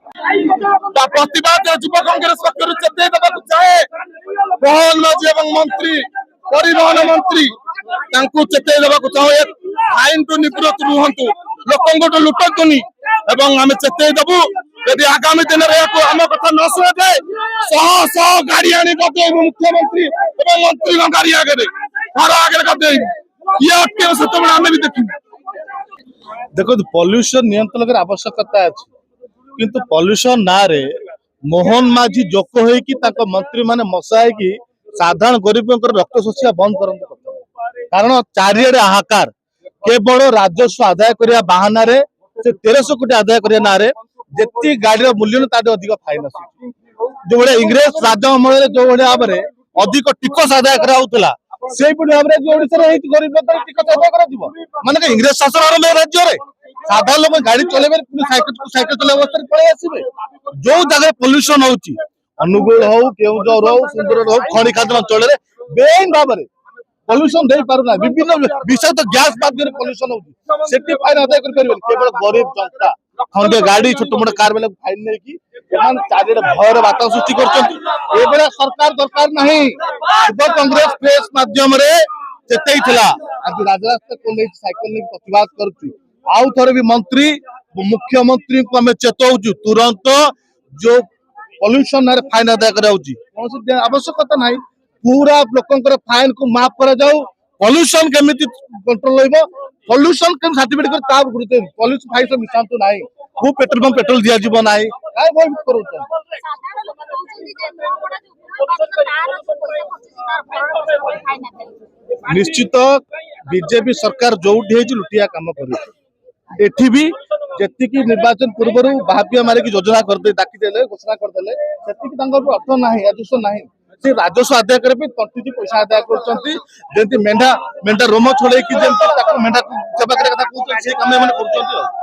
प्रतिवाद युवा कांग्रेस पक्ष चेताई देवाक चाहे मोहन माझी और मंत्री परिवहन मंत्री चेताई देवाक चाहे आईन टू निवृत्त रुहतु लोक लुटतुनि आम चेताई देवु यदि आगामी दिन में आम कथा न शुणा जाए शह शह गाड़ी आनी मुख्यमंत्री मंत्री गाड़ी आगे घर आगे करदे किए अटके से आम भी देखी देखो पॉल्यूशन नियंत्रण की आवश्यकता अच्छी किंतु पॉल्यूशन ना रे मोहन माझी जोक होगी मंत्री माने मशाई की साधारण गरीब रक्त शोषिया बंद करते कारण चारिड़े हाहाकार केवल राजस्व आदाय करने बाहाना रे से 1300 कोटी आदाय करने ना जी गाड़ी मूल्य अधिक फाइन आस जो भाई इंग्रेज राज अमल जो भाव में अधिक टिकस आदाय करा से भाव में जो गरीब टिकस आदाय कर इंग्रेज शासन आरंभ राज्य में साधारण लोग गाड़ी चलेबे साइकिल चले अवस्था पलि आसबे जो जगह पॉल्यूशन होची अनुगुल हो केउंझर हो सुंदर हो खणी खाद्य अंचल बेन भाव में पॉल्यूशन दे पारुना विभिन्न विषाक्त गैस माध्यम पॉल्यूशन होची सेठी फाइन अदाय कर परिबे केवल गरीब जनता खंडे गाड़ी छोट मोट कार वाला फाइन नै की एमान चारिडे भयर वातावरण सृष्टि करछन एबेला सरकार दरकार नहीं युवा कांग्रेस प्रेस माध्यम रे चेतई थिला आज राजरास्ता को ले साइकिल नै प्रतिवाद करछु आउ थोड़े भी मंत्री मुख्यमंत्री को हमें चेताऊँ तुरंत जो पॉल्यूशन फाइन अदा कौन आवश्यकता नहीं पूरा लोक फाइन को माफ कर पॉल्यूशन केमी कंट्रोल पॉल्यूशन के सर्टिफिकेट पॉल्यूशन फाइन मिशांतु ना खूब पेट्रोल पंप पेट्रोल दिया ना निश्चित बीजेपी सरकार जो लुटिया काम कर एठी भी जेतिकी निर्वाचन पूर्व बाहापिया मारे योजना करदे डाकिदेले घोषणा करदेले सेतिकी अर्थ नाही राजस्व नाही से राजस्व आदाय करे तंटी पैसा आदाय करछंती जेंति मेंढा रोम छोड़े कि जेंति मेंढा सेवा करे कथा कहउछन से काम माने करछंती